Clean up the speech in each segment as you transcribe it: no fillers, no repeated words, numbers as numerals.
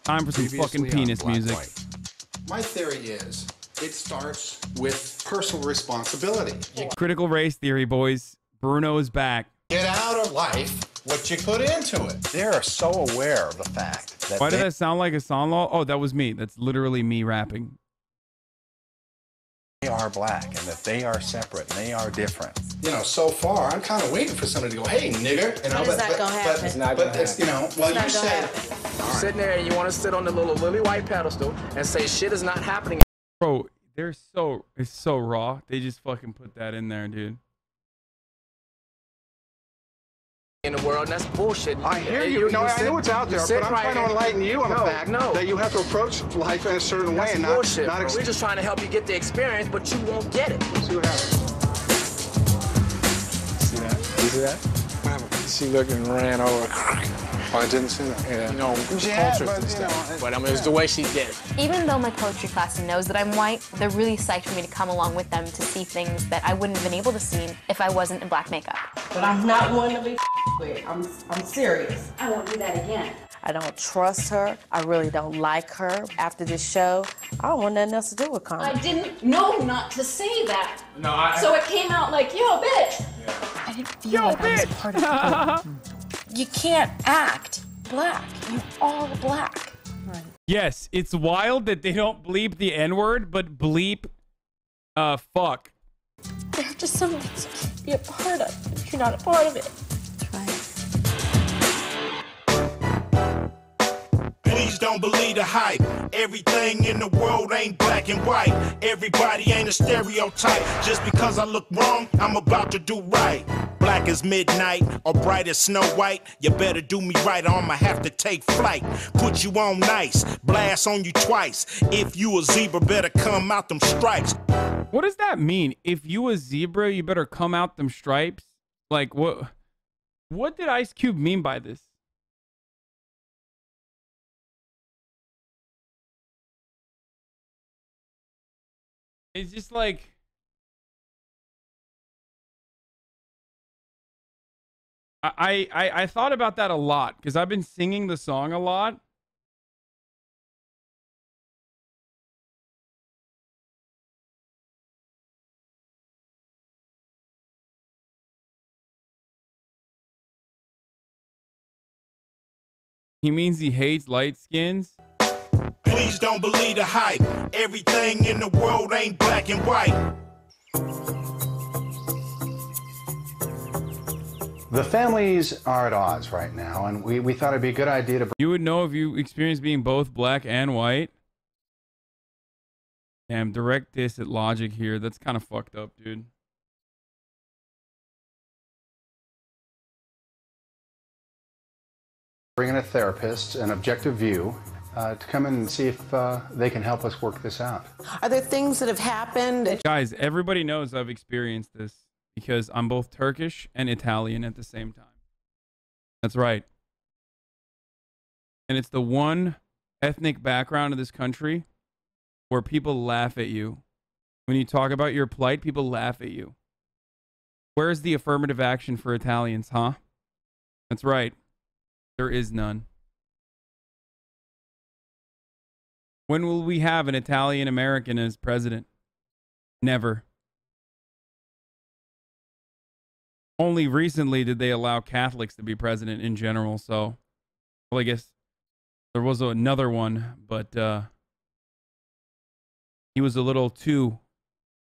Time for some fucking penis music. My theory is it starts with personal responsibility. Critical race theory, boys. Bruno is back. Get out of life what you put into it. They're so aware of the fact that Why did that sound like a song law? Oh, that was me. That's literally me rapping. they are black and that they are separate and they are different. You know, so far, I'm kind of waiting for somebody to go, hey, nigger. And When is that gonna happen? It's not gonna happen. You know, well, you said... You're sitting there and you want to sit on the little lily white pedestal and say shit is not happening. Bro, it's so raw. They just fucking put that in there, dude. In the world, and that's bullshit. I hear you. No, I know it's out there, but I'm trying to enlighten you on the fact that you have to approach life in a certain way and bullshit, not We're just trying to help you get the experience, but you won't get it. See what happens. See that? You see that? She looked and ran over. Oh, I didn't see that. Yeah. You know, cultures and stuff. But I mean, it's the way she did it. Even though my poetry class knows that I'm white, they're really psyched for me to come along with them to see things that I wouldn't have been able to see if I wasn't in black makeup. But I'm not one to be with. I'm serious. I won't do that again. I don't trust her. I really don't like her. After this show, I don't want nothing else to do with Carmen. I didn't know not to say that. No, So it came out like, yo, bitch. Yeah. I didn't feel like I was part of it. You can't act black. You are black. Right. Yes, it's wild that they don't bleep the N-word, but bleep, fuck. There are just some things you can't be a part of. You're not a part of it. Please don't believe the hype. Everything in the world ain't black and white. Everybody ain't a stereotype. Just because I look wrong, I'm about to do right. Black as midnight or bright as Snow White. You better do me right or I'ma have to take flight. Put you on nice, blast on you twice. If you a zebra, better come out them stripes. What does that mean? If you a zebra, you better come out them stripes? Like, what did Ice Cube mean by this? It's just like... I thought about that a lot because I've been singing the song a lot. He means he hates light skins. Please don't believe the hype. Everything in the world ain't black and white. The families are at odds right now, and we thought it'd be a good idea to... You would know if you experienced being both black and white. Damn, direct diss at Logic here. That's kind of fucked up, dude. Bring in a therapist, an objective view, to come in and see if they can help us work this out. Are there things that have happened? Guys, everybody knows I've experienced this because I'm both Turkish and Italian at the same time. That's right. And it's the one ethnic background of this country where people laugh at you. When you talk about your plight, people laugh at you. Where's the affirmative action for Italians, huh? That's right. There is none. When will we have an Italian American as president? Never. Only recently did they allow Catholics to be president in general, so... Well, I guess there was another one, but he was a little too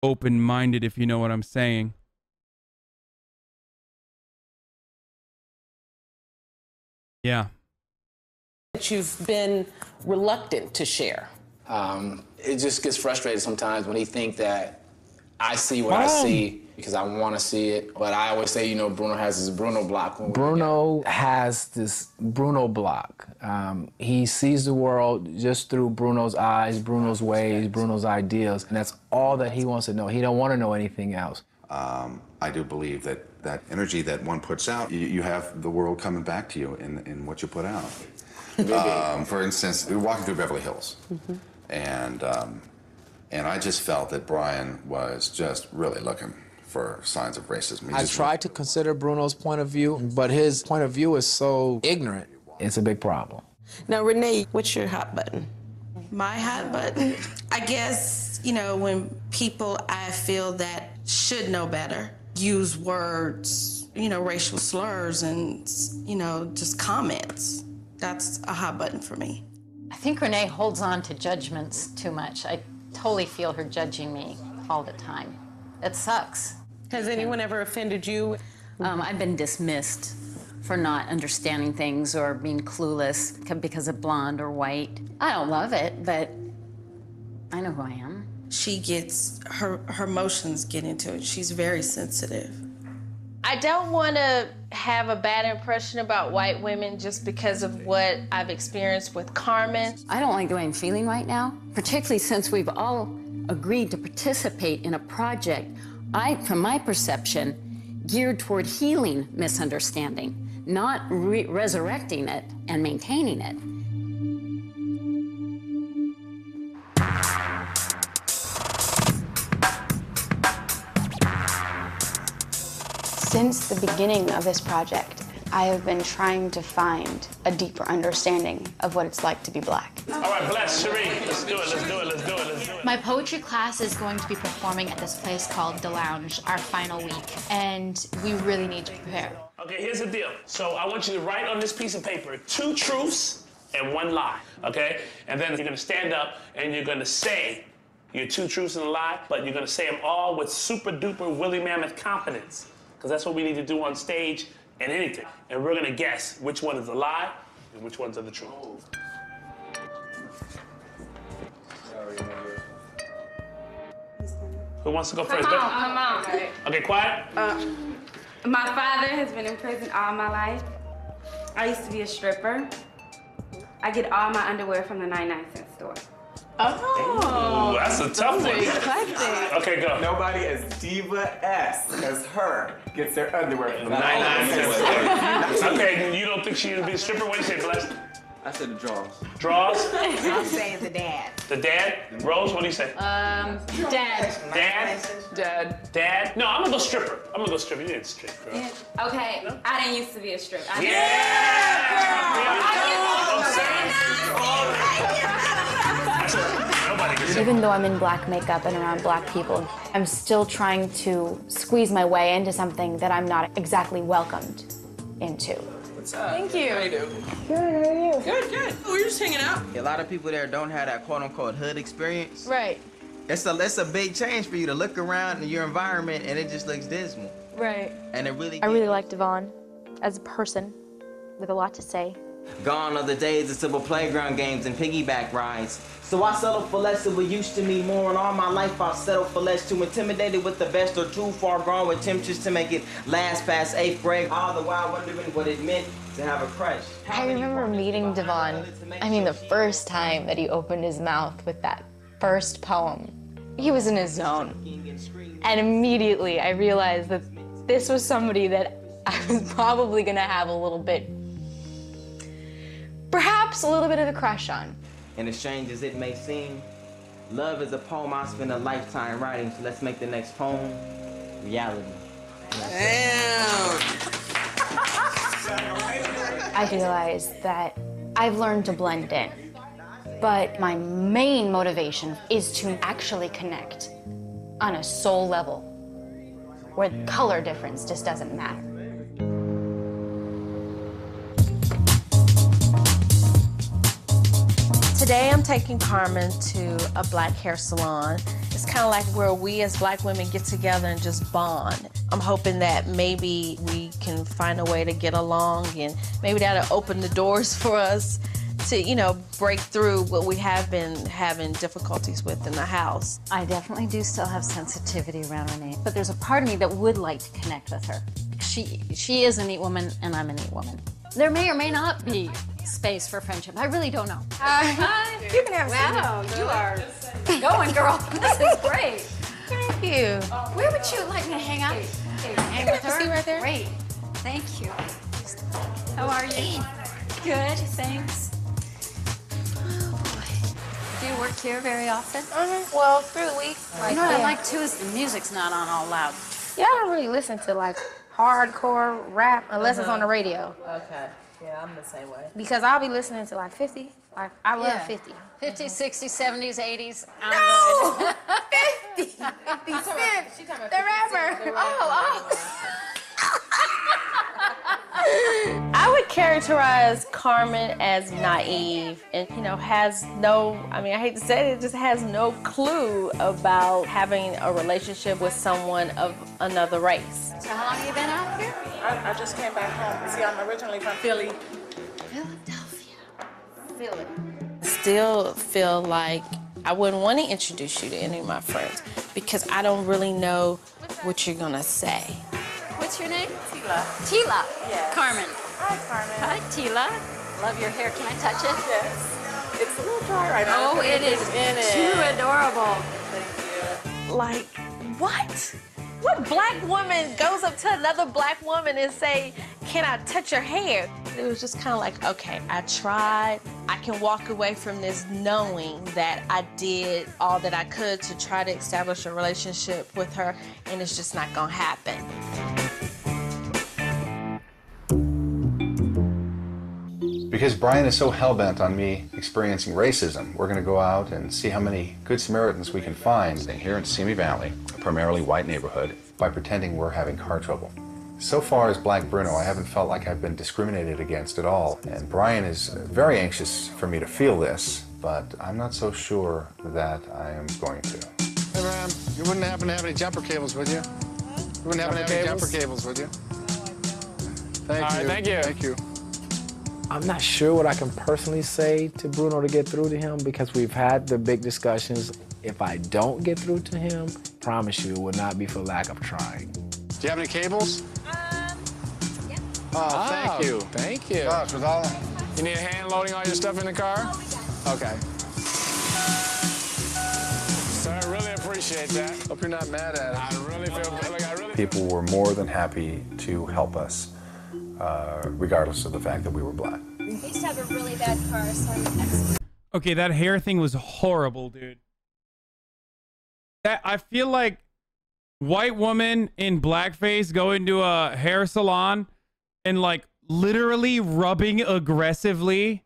open-minded, if you know what I'm saying. Yeah. That you've been reluctant to share. It just gets frustrated sometimes when he think that I see what I see because I want to see it. But I always say, you know, Bruno has this Bruno block. Bruno has this Bruno block. He sees the world just through Bruno's eyes, Bruno's ways, Bruno's ideas, and that's all that he wants to know. He don't want to know anything else. I do believe that that energy that one puts out, you have the world coming back to you in what you put out. For instance, we were walking through Beverly Hills, and I just felt that Brian was just really looking for signs of racism. I tried to consider Bruno's point of view, but his point of view is so ignorant. It's a big problem. Now, Renee, what's your hot button? My hot button? I guess, you know, when people I feel that should know better use words, you know, racial slurs and, you know, just comments. That's a hot button for me. I think Renee holds on to judgments too much. I totally feel her judging me all the time. It sucks. Has anyone ever offended you? I've been dismissed for not understanding things or being clueless because of blonde or white. I don't love it, but I know who I am. She gets, her emotions get into it. She's very sensitive. I don't want to have a bad impression about white women just because of what I've experienced with Carmen. I don't like the way I'm feeling right now, particularly since we've all agreed to participate in a project, from my perception, geared toward healing misunderstanding, not resurrecting it and maintaining it. Since the beginning of this project, I have been trying to find a deeper understanding of what it's like to be black. All right, bless Cherie. Let's do it, let's do it, let's do it, let's do it. My poetry class is going to be performing at this place called The Lounge, our final week, and we really need to prepare. Okay, here's the deal. So I want you to write on this piece of paper 2 truths and 1 lie, okay? And then you're gonna stand up and you're gonna say your 2 truths and a lie, but you're gonna say them all with super duper Willie Mammoth confidence, because that's what we need to do on stage and anything. And we're gonna guess which one is a lie and which ones are the truth. Who wants to go first? Come on. Okay, quiet. My father has been in prison all my life. I used to be a stripper. I get all my underwear from the 99-cent store. Oh, that's a tough one. Okay, go. Nobody as diva-esque as her gets their underwear from the 99 cents. Okay, you don't think she would be a stripper? What do you say, Bless? I said the draws. Draws? I'm saying the dad. The dad? Rose, what do you say? Dad. Dad? Dad. Dad? No, I'm gonna go stripper. I'm gonna go stripper. You didn't strip, girl. Yeah. Okay, I didn't used to be a stripper. Even though I'm in black makeup and around black people, I'm still trying to squeeze my way into something that I'm not exactly welcomed into. What's up? Thank you. How you doing? Good, how are you? Good. We're just hanging out. A lot of people there don't have that quote-unquote hood experience. Right. It's a big change for you to look around in your environment and it just looks dismal. Right. And it really. I really like Devon as a person with a lot to say. Gone are the days of simple playground games and piggyback rides. So I settled for less than what used to mean more, and all my life I've settled for less. Too intimidated with the best or too far gone with temptations to make it last past 8th grade. All the while wondering what it meant to have a crush. I remember meeting Devon, the first time that he opened his mouth with that first poem. He was in his zone. And immediately I realized that this was somebody that I was probably gonna have a little bit, perhaps a little bit of a crush on. And as strange as it may seem, love is a poem I spend a lifetime writing, so let's make the next poem reality. Damn. I realized that I've learned to blend in, but my main motivation is to actually connect on a soul level, where color difference just doesn't matter. Today I'm taking Carmen to a black hair salon. It's kind of like where we as black women get together and just bond. I'm hoping that maybe we can find a way to get along, and maybe that'll open the doors for us to, break through what we have been having difficulties with in the house. I definitely do still have sensitivity around Renee, but there's a part of me that would like to connect with her. She is a neat woman, and I'm a neat woman. There may or may not be space for friendship. I really don't know. Hi. You can have Wow, you are going, girl. This is great. Thank you. Where would you like me to hang out? Hang with her? See right there? Great. Thank you. How are you? Good, thanks. Oh, boy. Do you work here very often? Well, through the week. You know what I like too is the music's not on all loud. Yeah, I don't really listen to hardcore rap unless it's on the radio. Okay. Yeah, I'm the same way. Because I'll be listening to like 50. Like, I love 50. 50s, 60s, 70s, 80s. No! 50! 50 Cent! Forever! Oh. I would characterize Carmen as naive and, has no, I hate to say it, just has no clue about having a relationship with someone of another race. So how long have you been out here? I just came back home. See, I'm originally from Philly. Philly. Still feel like I wouldn't want to introduce you to any of my friends because I don't really know what you're gonna say. What's your name? Tila. Tila. Yes. Carmen. Hi, Carmen. Hi, Tila. Love your hair. Can I touch it? Yes. It's a little dry right now. Oh, it is too adorable. Thank you. Like, what? What black woman goes up to another black woman and say, can I touch your hair? It was just kind of like, okay, I tried. I can walk away from this knowing that I did all that I could to try to establish a relationship with her, and it's just not gonna happen. Because Brian is so hell-bent on me experiencing racism, we're going to go out and see how many good Samaritans we can find here in Simi Valley, a primarily white neighborhood, by pretending we're having car trouble. So far as Black Bruno, I haven't felt like I've been discriminated against at all. And Brian is very anxious for me to feel this, but I'm not so sure that I am going to. Hey, man, you wouldn't happen to have any jumper cables, would you? You wouldn't happen to have any jumper cables, would you? Thank you. Thank you. Thank you. I'm not sure what I can personally say to Bruno to get through to him because we've had the big discussions. If I don't get through to him, I promise you it will not be for lack of trying. Do you have any cables? Yeah. Oh, thank you. Thank you. Gosh, with all... You need a hand loading all your stuff in the car? Okay. Sir, I really appreciate that. Hope you're not mad at it. I really feel like I really... People were more than happy to help us, regardless of the fact that we were black. We used to have a really bad car, so I'm excellent. Okay, that hair thing was horrible, dude. I feel like white woman in blackface going to a hair salon and like literally rubbing aggressively,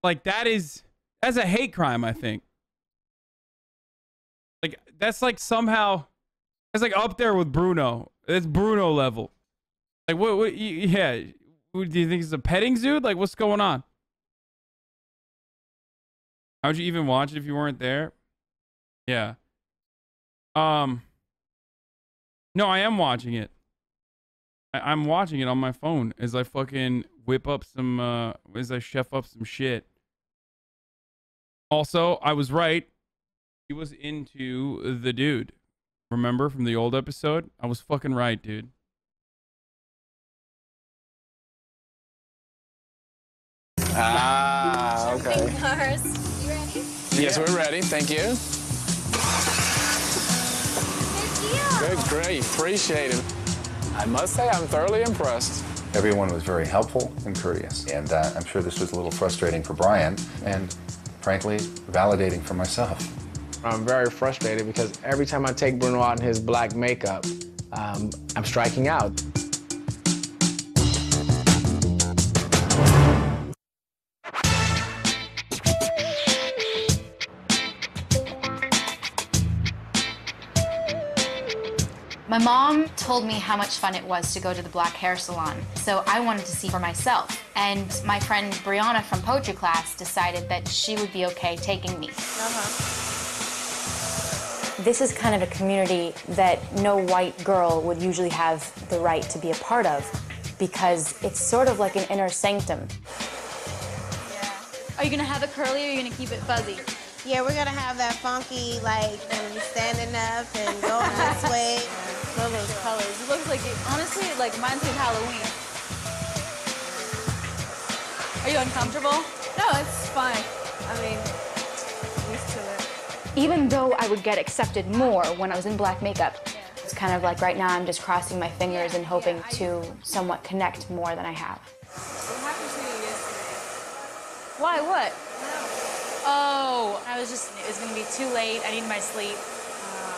like that's a hate crime, I think. Like that's like somehow it's like up there with Bruno. It's Bruno level. Like what yeah, do you think it's a petting zoo? Like what's going on? How'd you even watch it if you weren't there? Yeah. No, I am watching it. I'm watching it on my phone as I fucking whip up some, as I chef up some shit. Also, I was right. He was into the dude. Remember from the old episode? I was fucking right, dude. Ah, okay. Cars. You ready? Yes, we're ready. Thank you. Good, great. Appreciate it. I must say, I'm thoroughly impressed. Everyone was very helpful and courteous, and I'm sure this was a little frustrating for Brian, and frankly, validating for myself. I'm very frustrated because every time I take Bruno out in his black makeup, I'm striking out. My mom told me how much fun it was to go to the black hair salon, so I wanted to see for myself. And my friend Brianna from poetry class decided that she would be okay taking me. This is kind of a community that no white girl would usually have the right to be a part of because it's sort of like an inner sanctum. Are you gonna have it curly or are you gonna keep it fuzzy? Yeah, we're gonna have that funky, like, standing up and going this way. Love those colors. It looks like it, honestly, like reminds me of Halloween. Are you uncomfortable? No, it's fine. I mean, used to it. Even though I would get accepted more when I was in black makeup, it's kind of like right now I'm just crossing my fingers and hoping to somewhat connect more than I have. What happened to you yesterday? Why, what? Oh, I was just, it was gonna be too late. I needed my sleep.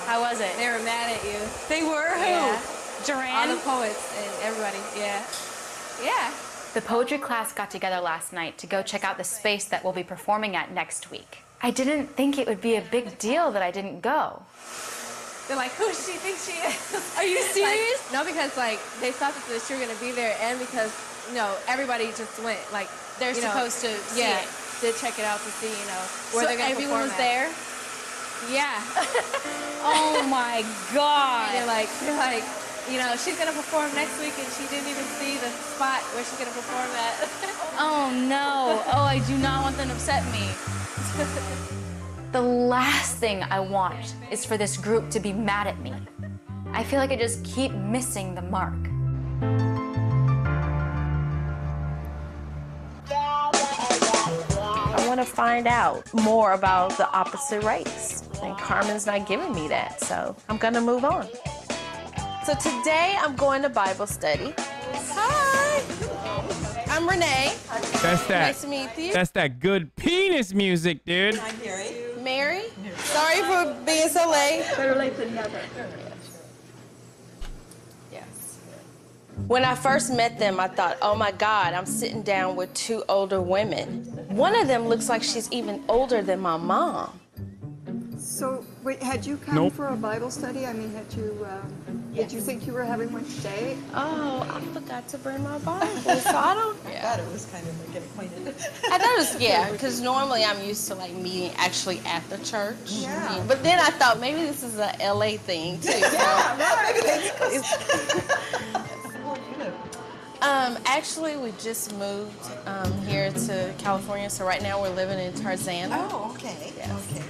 How was it? They were mad at you. They were? Who? Yeah. Duran? All the poets and everybody, yeah. Yeah. The poetry class got together last night to go check out the space that we'll be performing at next week. I didn't think it would be a big deal that I didn't go. They're like, who does she think she is? Are you serious? Like, no, because like they thought that you were gonna be there, and because everybody just went. Like they're supposed to see it. To check it out to see where they're gonna everyone was perform there. Yeah. Oh my God. They're like, she's gonna perform next week, and she didn't even see the spot where she's gonna perform at. Oh no. Oh, I do not want them to upset me. The last thing I want is for this group to be mad at me. I feel like I just keep missing the mark. I want to find out more about the opposite race. And Carmen's not giving me that, so I'm going to move on. So today I'm going to Bible study. Hi, I'm Renee. That's that. Nice to meet you. That's that good penis music, dude. I'm Mary. Sorry for being so late. Better late than never. When I first met them, I thought, oh my God, I'm sitting down with two older women. One of them looks like she's even older than my mom. So, wait, had you come for a Bible study? I mean, did you think you were having one today? Oh, I forgot to bring my Bible, so I don't. I thought it was kind of like get acquainted. I thought it was, because normally I'm used to like meeting actually at the church. Yeah. But then I thought maybe this is a LA thing too. Actually, we just moved here to California, so right now we're living in Tarzana. Oh, okay. Yes. Okay.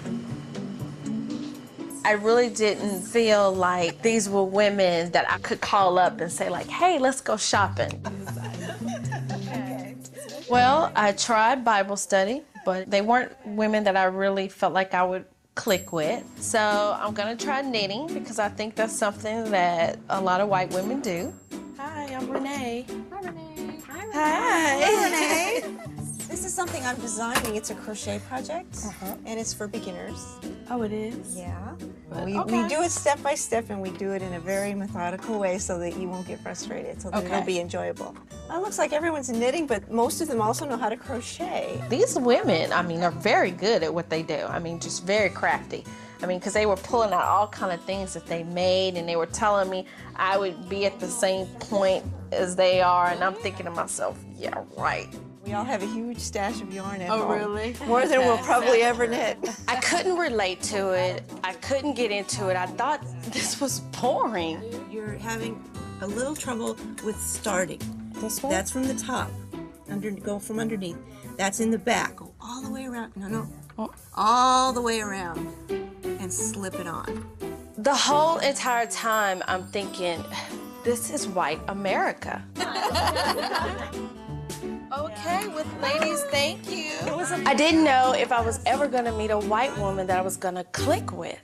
I really didn't feel like these were women that I could call up and say like, hey, let's go shopping. Okay. Well, I tried Bible study, but they weren't women that I really felt like I would click with. So I'm gonna try knitting because I think that's something that a lot of white women do. Hi, I'm Renee. Hi, Renee. Hi. Renee. This is something I'm designing. It's a crochet project, and it's for beginners. Oh, it is? Yeah. Okay. We do it step by step, and we do it in a very methodical way so that you won't get frustrated, so that it'll be enjoyable. It looks like everyone's knitting, but most of them also know how to crochet. These women, I mean, are very good at what they do. I mean, just very crafty. I mean, because they were pulling out all kind of things that they made, and they were telling me I would be at the same point as they are, and I'm thinking to myself, yeah, right. We all have a huge stash of yarn at home. Oh, really? More than we'll probably ever knit. I couldn't relate to it. I couldn't get into it. I thought this was boring. You're having a little trouble with starting. This one? That's from the top. Go from underneath. That's in the back. Go all the way around. No. All the way around. And slip it on. The whole entire time, I'm thinking, this is white America. Okay, with ladies, thank you. I didn't know if I was ever gonna meet a white woman that I was gonna click with.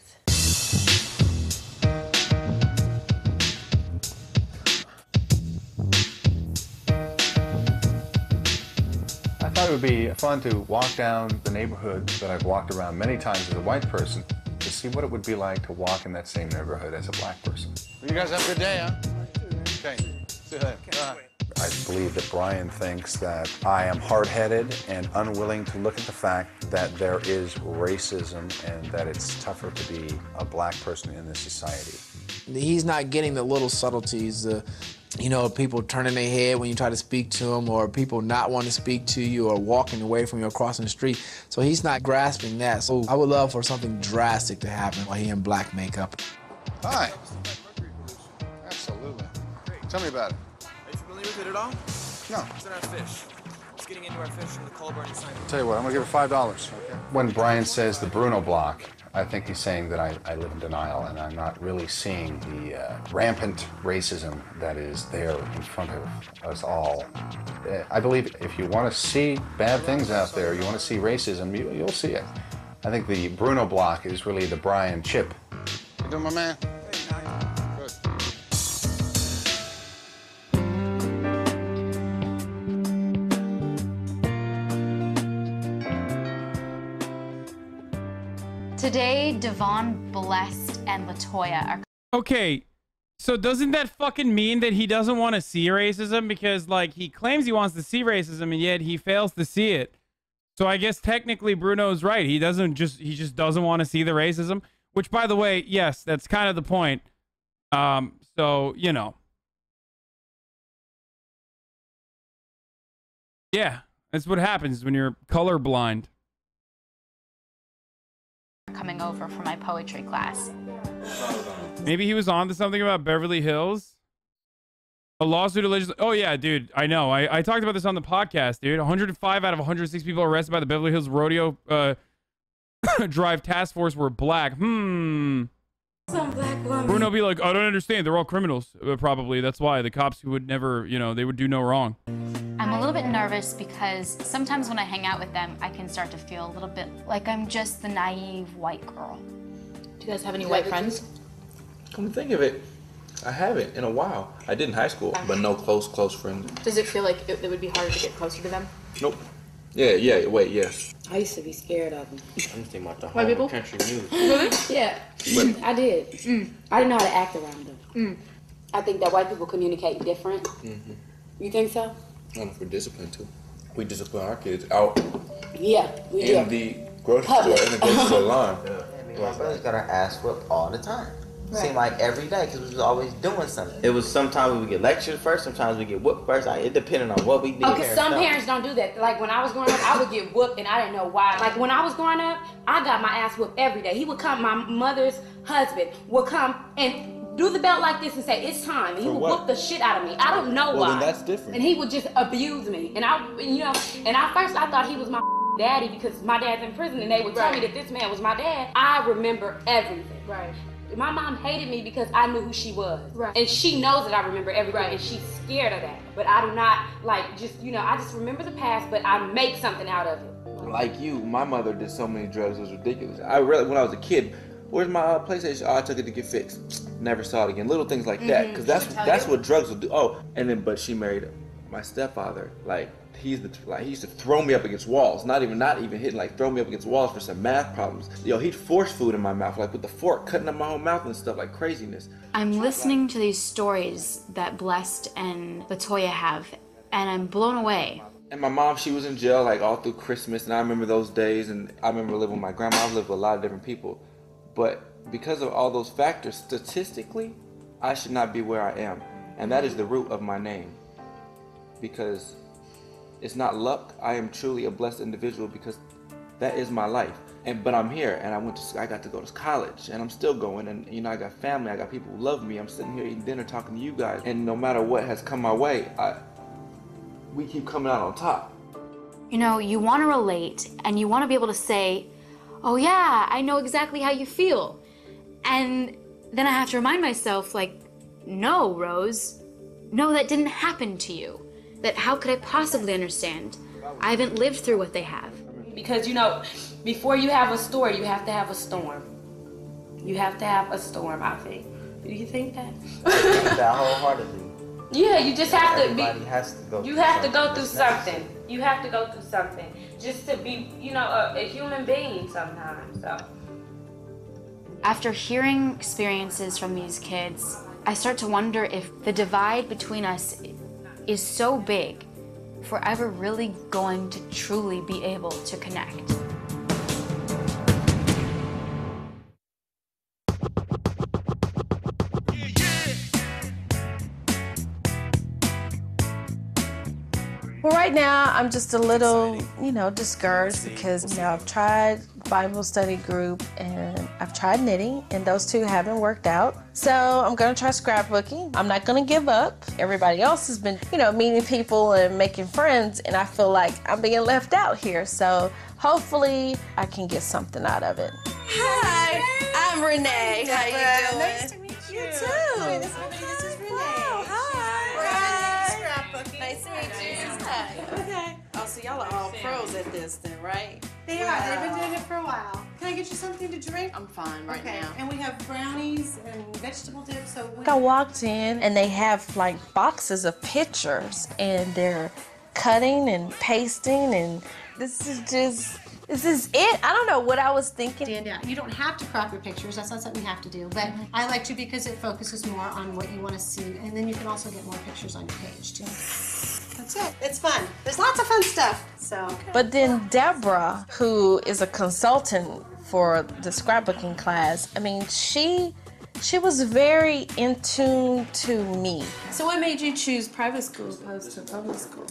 I thought it would be fun to walk down the neighborhood that I've walked around many times as a white person to see what it would be like to walk in that same neighborhood as a black person. You guys have a good day, huh? Okay. See you later. Bye. I believe that Brian thinks that I am hard-headed and unwilling to look at the fact that there is racism and that it's tougher to be a black person in this society. He's not getting the little subtleties, people turning their head when you try to speak to them, or people not wanting to speak to you, or walking away from you or crossing the street. So he's not grasping that. So I would love for something drastic to happen while he's in black makeup. Hi. Absolutely. Tell me about it. Are you familiar with it at all? No. It's in our fish. It's getting into our fish from the Colburn and Simon. Tell you what, I'm gonna give it $5. Okay. When Brian says the Bruno block, I think he's saying that I live in denial and I'm not really seeing the rampant racism that is there in front of us all. I believe if you want to see bad things out there, you want to see racism, you'll see it. I think the Bruno block is really the Brian chip. You doing, my man? Good. Today, Devon, Blessed, and Latoya are... Okay, So doesn't that fucking mean that he doesn't want to see racism? Because, like, he claims he wants to see racism, and yet he fails to see it. So I guess technically Bruno's right. He just doesn't want to see the racism. Which, by the way, yes, that's kind of the point. So, you know. Yeah, that's what happens when you're colorblind. Coming over for my poetry class. Maybe he was on to something about Beverly Hills. A lawsuit alleges... Oh, yeah, dude. I know. I talked about this on the podcast, dude. 105 out of 106 people arrested by the Beverly Hills Rodeo Drive Task Force were black. Some black woman. Bruno be like, I don't understand. They're all criminals, probably. That's why. The cops who would never, you know, they would do no wrong. I'm a little bit nervous because sometimes when I hang out with them, I can start to feel a little bit like I'm just the naive white girl. Do you guys have any white friends? Come to think of it, I haven't in a while. I did in high school, but no close friends. Does it feel like it would be harder to get closer to them? Nope. Yeah, wait, yes. I used to be scared of them. I'm just thinking about the White whole people? country news. Really? Yeah, I did. I didn't know how to act around them. I think that white people communicate different. You think so? I don't know if we're disciplined too. We discipline our kids out Yeah, we do. in the grocery store, in the grocery store line. My brother's got our ass whooped all the time. Seemed like every day because we was always doing something. It was sometimes we would get lectured first, sometimes we get whooped first. It depended on what we did. Okay, some parents don't do that. Like when I was growing up, I would get whooped and I didn't know why. Like when I was growing up, I got my ass whooped every day. He would come, my mother's husband would come and do the belt like this and say, it's time. And he would whoop the shit out of me. I don't know why. Then that's different. And he would just abuse me. And at first I thought he was my daddy because my dad's in prison and they would tell me that this man was my dad. I remember everything. Right. My mom hated me because I knew who she was. Right. And she knows that I remember everything and she's scared of that. But I do not I just remember the past, but I make something out of it. Like you, my mother did so many drugs, it was ridiculous. When I was a kid, where's my PlayStation? Oh, I took it to get fixed. Never saw it again. Little things like that, because that's what drugs will do. Oh, and then but she married my stepfather. Like he used to throw me up against walls. Not even hitting, like throw me up against walls for some math problems. He'd force food in my mouth, like with the fork, cutting up my whole mouth and stuff, like craziness. I'm listening to these stories that Blessed and Latoya have, and I'm blown away. And my mom, she was in jail like all through Christmas, and I remember those days, and I remember living with my grandma. I've lived with a lot of different people. But because of all those factors, statistically, I should not be where I am. And that is the root of my name. Because it's not luck. I am truly a blessed individual because that is my life. But I'm here, and I got to go to college, and I'm still going, and I got family, I got people who love me. I'm sitting here eating dinner, talking to you guys, and no matter what has come my way, we keep coming out on top. You want to relate, and you want to be able to say, oh yeah, I know exactly how you feel. And then I have to remind myself, like, no, Rose, no, that didn't happen to you. That how could I possibly understand? I haven't lived through what they have. Because, before you have a story, you have to have a storm. You have to have a storm, I think. Do you think that? I think that wholeheartedly. Yeah, you just have to Everybody has to go you have to go through something. You have to go through something just to be, a human being sometimes. So. After hearing experiences from these kids, I start to wonder if the divide between us is so big if we're ever really going to truly be able to connect. Well, right now, I'm just a little, discouraged because, I've tried Bible study group and I've tried knitting and those two haven't worked out. So I'm gonna try scrapbooking. I'm not gonna give up. Everybody else has been, meeting people and making friends, and I feel like I'm being left out here. So hopefully I can get something out of it. Hi, I'm Renee. How you doing? Nice to meet you. You too. Wait, this is Renee. Wow, hi. Scrapbooking. Nice to meet you. Hi. Okay. Oh, so y'all are all pros at this then, right? They are. They've been doing it for a while. Can I get you something to drink? I'm fine right now. And we have brownies and vegetable dip. So I walked in and they have boxes of pictures and they're cutting and pasting, and this is just Is this it? I don't know what I was thinking. Stand out. You don't have to crop your pictures. That's not something you have to do. But I like to because it focuses more on what you want to see. And then you can also get more pictures on your page, too. That's it. It's fun. There's lots of fun stuff. So. But then Deborah, who is a consultant for the scrapbooking class, I mean, she was very in tune to me. So what made you choose private school opposed to public school?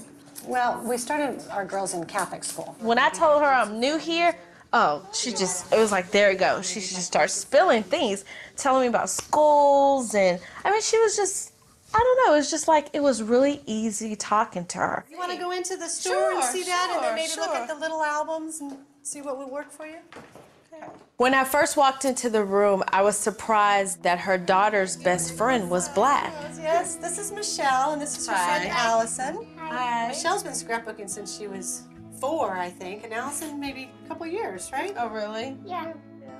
Well, we started our girls in Catholic school. When I told her I'm new here, oh, it was like, there you go. She just started spilling things, telling me about schools, and I mean, she was just, I don't know, it was just like, it was really easy talking to her. You want to go into the store and see that, and then maybe look at the little albums and see what would work for you? Okay. When I first walked into the room, I was surprised that her daughter's best friend was black. Yes, this is Michelle, and this is her friend Allison. Hi. Michelle's been scrapbooking since she was 4, I think, and Allison maybe a couple years, right? Oh, really? Yeah.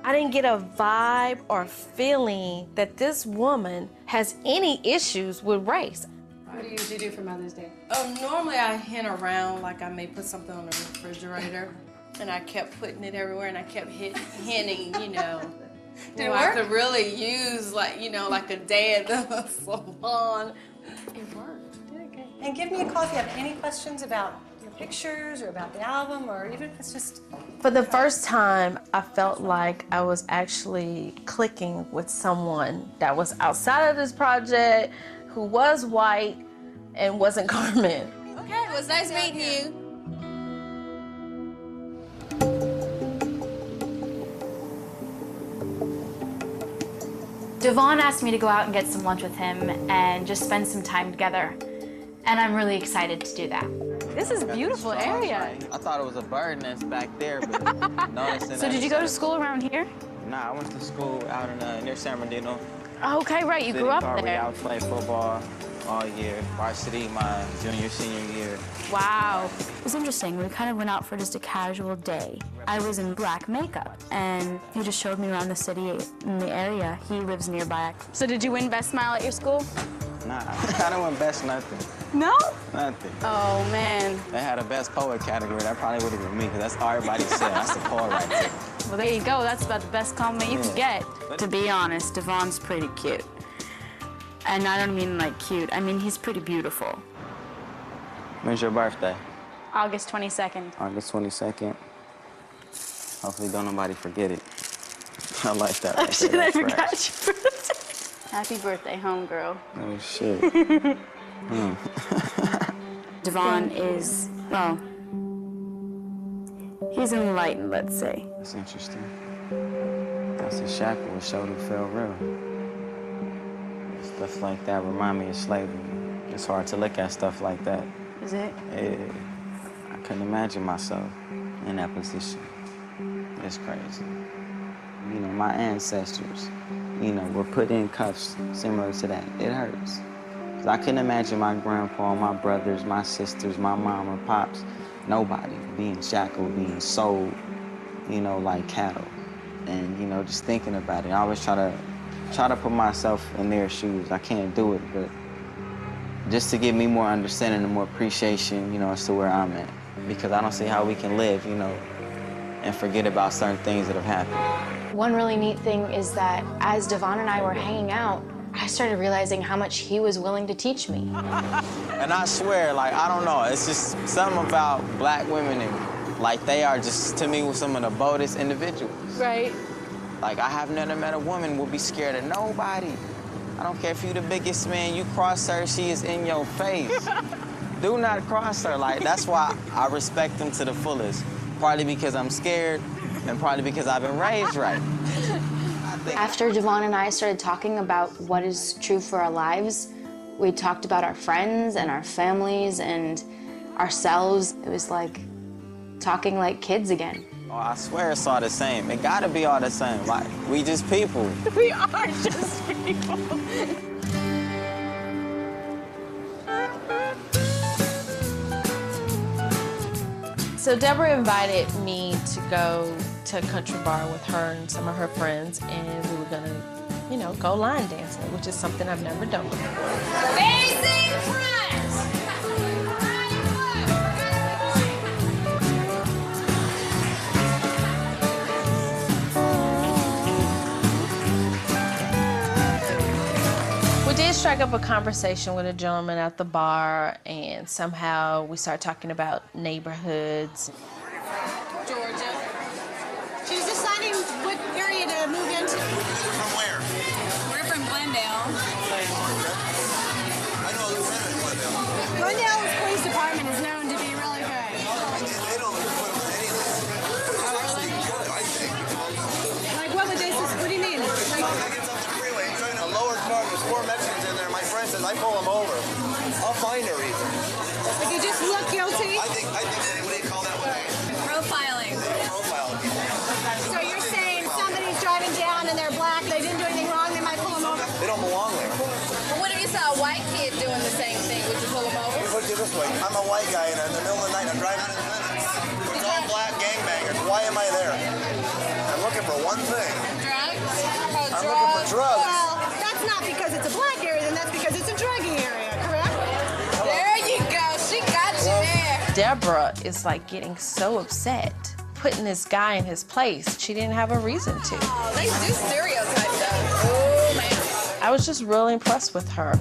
I didn't get a vibe or feeling that this woman has any issues with race. What do you usually do for Mother's Day? Normally I hint around, like I may put something on the refrigerator, and I kept putting it everywhere, and I kept hinting, you know. Did it I work? could really use, like, you know, like a day at the salon. It worked. Okay. And give me a call if you have any questions about your pictures or about the album, or even if it's just... For the first time, I felt like I was actually clicking with someone that was outside of this project, who was white and wasn't Carmen. Okay, it was nice meeting you. Devon asked me to go out and get some lunch with him and just spend some time together. And I'm really excited to do that. This is a beautiful area. I thought it was a bird nest back there, but noticing. So did you go to school around here? Nah, I went to school out in near San Bernardino. Okay, right, you grew up there. I played football all year, varsity my junior, senior year. Wow. It was interesting. We kind of went out for just a casual day. I was in black makeup, and he just showed me around the city in the area. He lives nearby. So did you win Best Smile at your school? Nah, I didn't win best nothing. No? Nothing. Oh, man. They had a best poet category. That probably would have been me, because that's all everybody said. That's the poet right there. Well, there you go. That's about the best compliment you can get. To be honest, Devon's pretty cute. And I don't mean like cute. I mean, he's pretty beautiful. When's your birthday? August 22nd. August 22nd. Hopefully don't nobody forget it. I like that. Oh, shit, I forgot your birthday. Happy birthday, homegirl. Oh, shit. Devon is, well, he's enlightened, let's say. That's interesting. That's a shackle with shoulder fell real. Stuff like that remind me of slavery. It's hard to look at stuff like that. Is it? Yeah. I couldn't imagine myself in that position. It's crazy. You know, my ancestors, you know, were put in cuffs similar to that. It hurts. 'Cause I couldn't imagine my grandpa, my brothers, my sisters, my mom and pops, nobody being shackled, being sold, you know, like cattle. And, you know, just thinking about it, I always try to put myself in their shoes. I can't do it, but just to give me more understanding and more appreciation, you know, as to where I'm at. Because I don't see how we can live, you know, and forget about certain things that have happened. One really neat thing is that as Devon and I were hanging out, I started realizing how much he was willing to teach me. And I swear, like, I don't know, it's just something about black women and, like, they are just, to me, some of the boldest individuals. Right. Like, I have never met a woman who will be scared of nobody. I don't care if you're the biggest man, you cross her, she is in your face. Do not cross her. Like, that's why I respect them to the fullest. Partly because I'm scared, and partly because I've been raised right. After Devon and I started talking about what is true for our lives, we talked about our friends and our families and ourselves. It was like talking like kids again. Oh, I swear it's all the same. It gotta be all the same. Like, we just people. We are just people. So Deborah invited me to go to a country bar with her and some of her friends, and we were gonna, you know, go line dancing, which is something I've never done before. Facing front! did strike up a conversation with a gentleman at the bar, and somehow we started talking about neighborhoods. Georgia. She was deciding what area to move into. From where? We're from Glendale. I know a lieutenant in Glendale. Glendale's police department is known to be really good. They don't put up with anything. Honestly, good, I think. Like, what would they say? What do you mean? When I get off the freeway, trying to lower car, there's 4 Mexicans in there. My friend says I pull them over. I'll find a reason. Like, you just look guilty? I think what do you call that one? Profiling. Profiling. So you're saying somebody's driving down and they're black, they didn't do anything wrong, they might pull them over? They don't belong there. Well, what if you saw a white kid doing the same thing? Would you pull him over? Let me put it this way. I'm a white guy, and in the middle of the night, I'm driving in Venice. It's all black gangbangers. Why am I there? I'm looking for one thing. Drugs? I'm looking for drugs. Well, that's not because it's a black area, then that's because it's a drugging area, correct? There you go. She got you there. Deborah is like getting so upset, putting this guy in his place. She didn't have a reason to. Oh, they do stereotype though. Oh, man. I was just really impressed with her.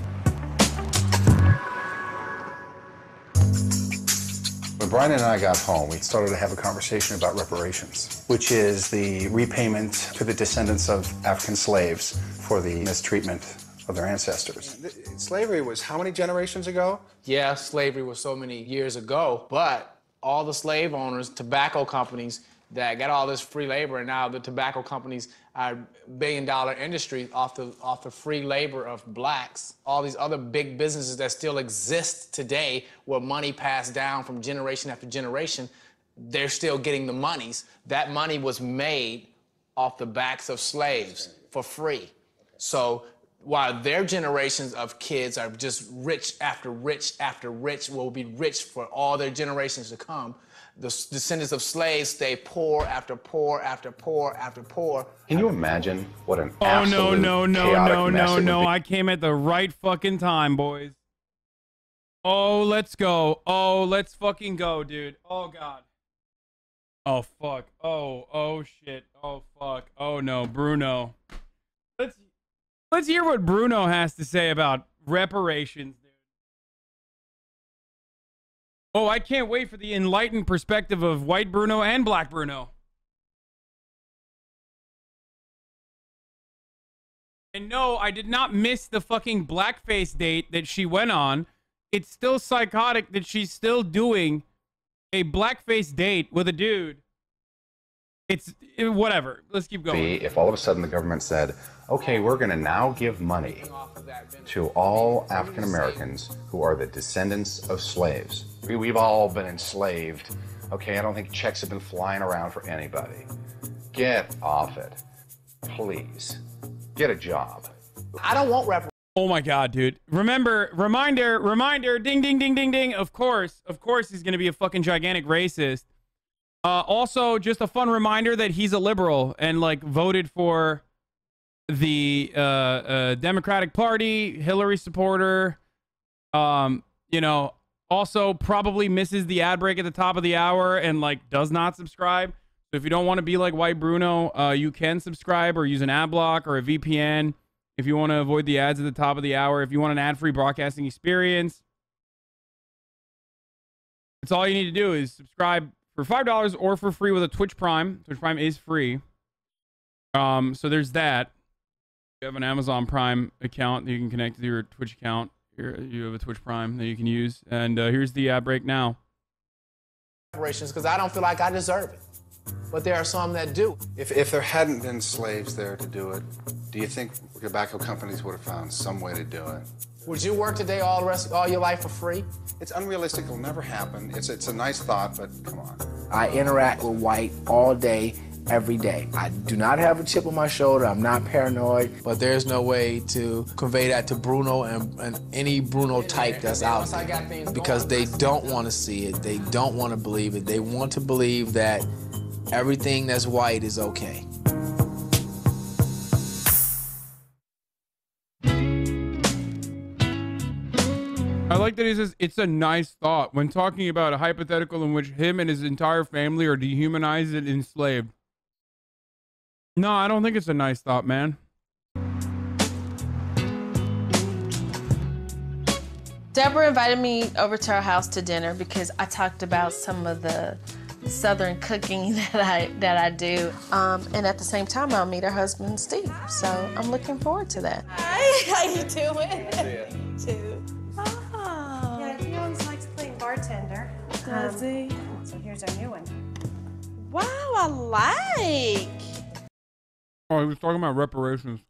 When Brian and I got home, we started to have a conversation about reparations, which is the repayment to the descendants of African slaves for the mistreatment of their ancestors. Slavery was how many generations ago? Yeah, slavery was so many years ago, but all the slave owners, tobacco companies that got all this free labor, and now the tobacco companies are billion-dollar industries off the free labor of blacks. All these other big businesses that still exist today, where money passed down from generation after generation, they're still getting the monies. That money was made off the backs of slaves for free. So while their generations of kids are just rich after rich after rich, will be rich for all their generations to come, the descendants of slaves stay poor after poor after poor after poor. Can you imagine what an Oh, absolute chaotic mess it would be? I came at the right fucking time, boys. Oh, let's go. Oh, let's fucking go, dude. Oh, God. Oh, fuck. Oh, shit. Oh, fuck. Oh, no, Bruno. Let's hear what Bruno has to say about reparations, dude. Oh, I can't wait for the enlightened perspective of white Bruno and black Bruno. And no, I did not miss the fucking blackface date that she went on. It's still psychotic that she's still doing a blackface date with a dude. It's whatever. Let's keep going. If all of a sudden the government said, okay, we're going to now give money to all African Americans who are the descendants of slaves. We've all been enslaved. Okay, I don't think checks have been flying around for anybody. Get off it. Please. Get a job. I don't want reparations. Oh my God, dude. Remember, reminder, ding, ding, ding, ding, ding. Of course he's going to be a fucking gigantic racist. Also, just a fun reminder that he's a liberal and like voted for the Democratic Party, Hillary supporter. You know, also probably misses the ad break at the top of the hour and like does not subscribe. So if you don't want to be like white Bruno, you can subscribe or use an ad block or a VPN if you want to avoid the ads at the top of the hour. If you want an ad-free broadcasting experience, that's all you need to do is subscribe for $5 or for free with a Twitch Prime. Twitch Prime is free. So there's that. You have an Amazon Prime account that you can connect to your Twitch account. You have a Twitch Prime that you can use. And here's the ad break now. Because I don't feel like I deserve it. But there are some that do. If there hadn't been slaves there to do it, do you think tobacco companies would have found some way to do it? Would you work today all your life for free? It's unrealistic. It'll never happen. It's a nice thought, but come on. I interact with white all day, every day. I do not have a chip on my shoulder. I'm not paranoid. But there's no way to convey that to Bruno and any Bruno type that's out there. Because they don't want to see it. They don't want to believe it. They want to believe that everything that's white is okay. I like that he says it's a nice thought when talking about a hypothetical in which him and his entire family are dehumanized and enslaved. No, I don't think it's a nice thought, man. Deborah invited me over to her house to dinner because I talked about some of the Southern cooking that I do. And at the same time, I'll meet her husband, Steve. So I'm looking forward to that. Hi, how you doing? Too. Oh. Yeah, he always likes playing bartender. Does he? So here's our new one. Wow, I like. Oh, he was talking about reparations.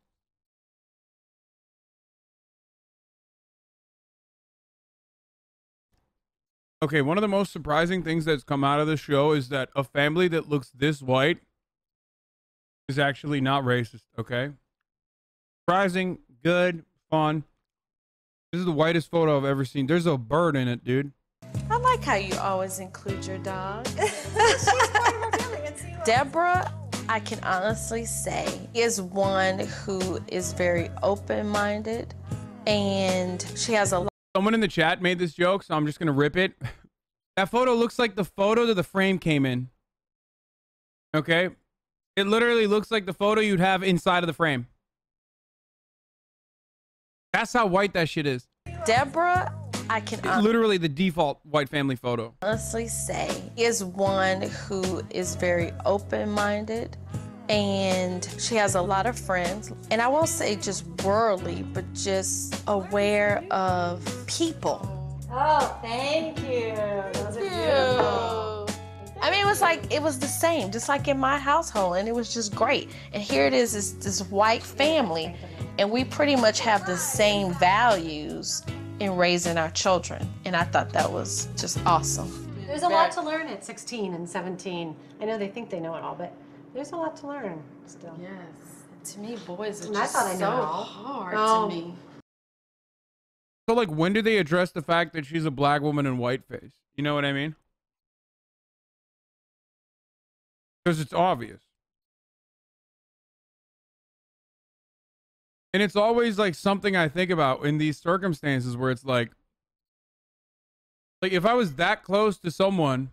Okay, one of the most surprising things that's come out of the show is that a family that looks this white is actually not racist, okay? Surprising, good, fun. This is the whitest photo I've ever seen. There's a bird in it, dude. I like how you always include your dog. Deborah, I can honestly say, is one who is very open-minded, and she has a lot. Someone in the chat made this joke, so I'm just going to rip it. That photo looks like the photo that the frame came in. Okay? It literally looks like the photo you'd have inside of the frame. That's how white that shit is. Deborah, I can literally the default white family photo. Honestly say, is one who is very open-minded, and she has a lot of friends, and I won't say just worldly, but just aware of people. Oh, thank you. Those are beautiful. I mean, it was the same, just like in my household, and it was just great. And here it is, this white family, and we pretty much have the same values in raising our children, and I thought that was just awesome. There's a lot to learn at 16 and 17. I know they think they know it all, but there's a lot to learn still. Yes. To me, boys are And just I thought I know so it all. hard Oh. to me. So, like, when do they address the fact that she's a black woman in whiteface? You know what I mean? Because it's obvious. And it's always, like, something I think about in these circumstances where it's like if I was that close to someone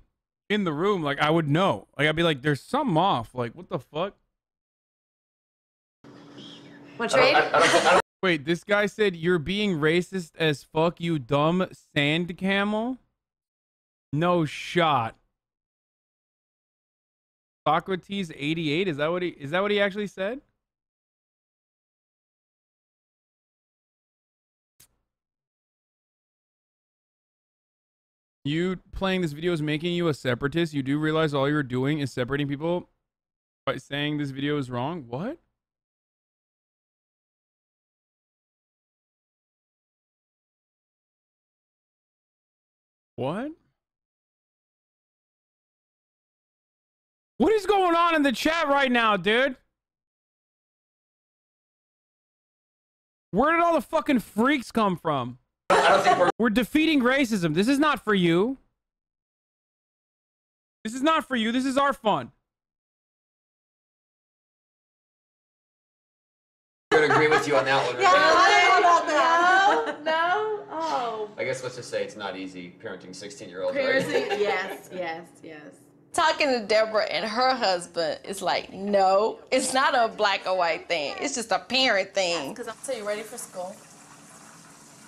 in the room, like, I would know. Like, I'd be like, there's something off. Like, what the fuck? Want to trade? Wait, this guy said, you're being racist as fuck, you dumb sand camel? No shot. Socrates 88? Is that what he actually said? You playing this video is making you a separatist. You do realize all you're doing is separating people by saying this video is wrong? What? What? What is going on in the chat right now, dude? Where did all the fucking freaks come from? I don't think we're defeating racism. This is not for you. This is not for you. This is our fun. I'm going to agree with you on that one. Yeah, I don't know about No, that. no. Oh. I guess let's just say it's not easy parenting 16-year-olds, Parenting, right? yes. Talking to Deborah and her husband is like, no, it's not a black or white thing. It's just a parent thing. So you ready for school?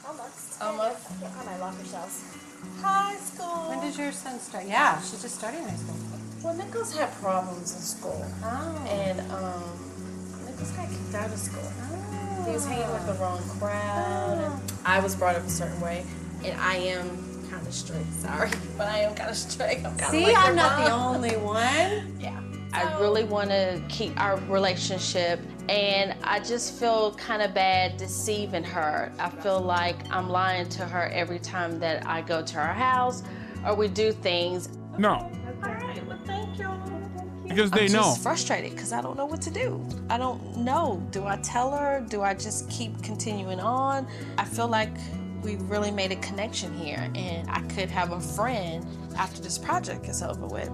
Almost. Almost. On my locker shelves. High school. When did your son start? Yeah, she's just starting high school. Well, Nichols had problems in school. Oh. And Nichols got kicked out of school. He was hanging with the wrong crowd. And I was brought up a certain way. And I am kind of strict, sorry. But I am kind of strict. I'm kind See, of like I'm your not the mom. only one. Yeah. I really want to keep our relationship, and I just feel kind of bad deceiving her. I feel like I'm lying to her every time that I go to her house or we do things. No. All right, well, thank you. Because they I'm know. just frustrated because I don't know what to do. I don't know. Do I tell her? Do I just keep continuing on? I feel like we really made a connection here, and I could have a friend after this project is over with.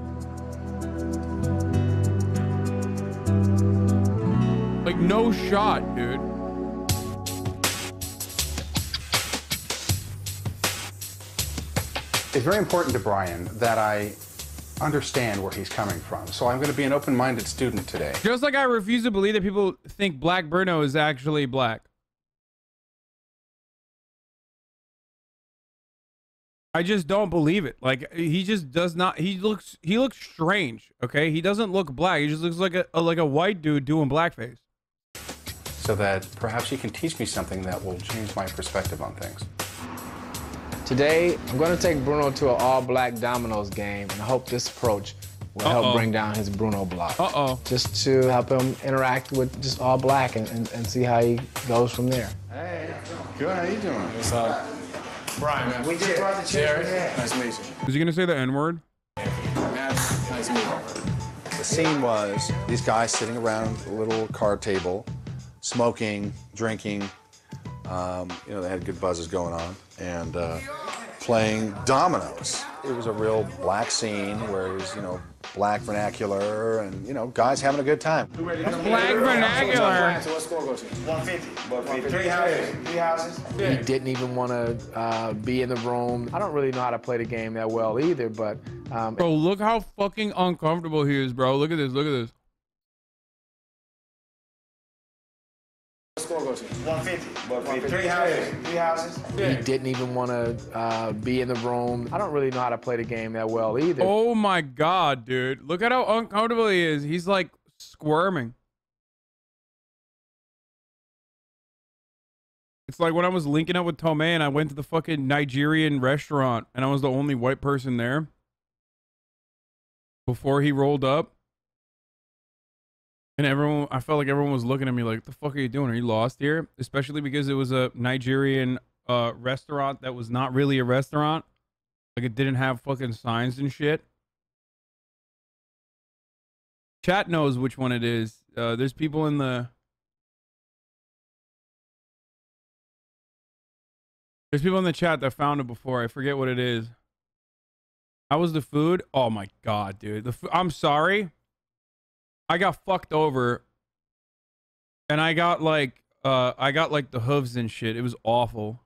Like, no shot, dude. It's very important to Brian that I understand where he's coming from. So I'm going to be an open-minded student today. Just like I refuse to believe that people think Black Bruno is actually black. I just don't believe it. Like he just does not. He looks strange. Okay, he doesn't look black. He just looks like a white dude doing blackface. So that perhaps you can teach me something that will change my perspective on things. Today, I'm going to take Bruno to an all-black dominoes game, and I hope this approach will help bring down his Bruno block. Just to help him interact with just all black and see how he goes from there. Hey, good. How you doing? What's up? Brian, man. We just brought the chair. Nice to meet you. Is he gonna say the N-word? Nice to meet you. The scene was these guys sitting around a little card table, smoking, drinking. You know, they had good buzzes going on, and playing dominoes. It was a real black scene where it was, you know, black vernacular and, you know, guys having a good time. Black vernacular. So what score go to? 150. 3 houses. 3 houses. He didn't even want to be in the room. I don't really know how to play the game that well either, but... Bro, look how fucking uncomfortable he is, bro. Look at this. Look at this. Score go to 150. 3 houses. 3 houses. He didn't even want to be in the room. I don't really know how to play the game that well either. Oh my god, dude. Look at how uncomfortable he is. He's like squirming. It's like when I was linking up with Tomei and I went to the fucking Nigerian restaurant and I was the only white person there before he rolled up. And everyone, I felt like everyone was looking at me like, the fuck are you doing? Are you lost here? Especially because it was a Nigerian restaurant that was not really a restaurant. Like it didn't have fucking signs and shit. Chat knows which one it is. There's people in the... There's people in the chat that found it before. I forget what it is. How was the food? Oh my god, dude. I'm sorry. I got fucked over. And I got like the hooves and shit. It was awful.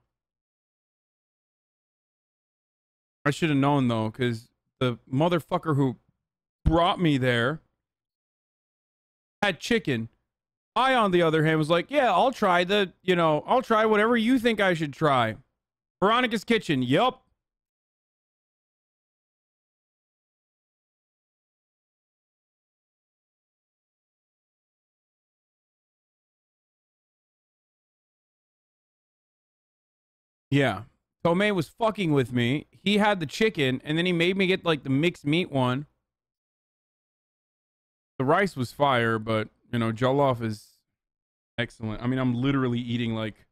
I should have known though, because the motherfucker who brought me there had chicken. I, on the other hand, was like, yeah, I'll try I'll try whatever you think I should try. Veronica's Kitchen. Yup. Yeah. Tomei was fucking with me. He had the chicken, and then he made me get, like, the mixed meat one. The rice was fire, but, you know, jollof is excellent. I mean, I'm literally eating, like,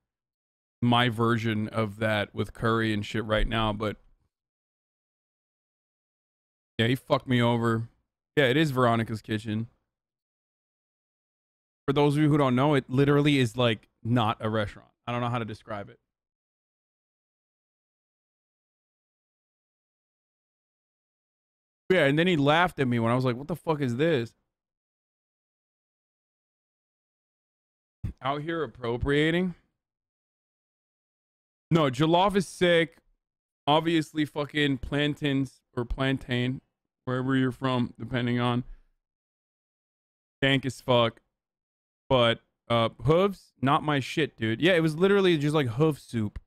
my version of that with curry and shit right now, but... Yeah, he fucked me over. Yeah, it is Veronica's Kitchen. For those of you who don't know, it literally is, like, not a restaurant. I don't know how to describe it. Yeah, and then he laughed at me when I was like, what the fuck is this? Out here appropriating? No, jollof is sick. Obviously, fucking plantains or plantain, wherever you're from, depending on. Dank as fuck. But hooves, not my shit, dude. Yeah, it was literally just like hoof soup.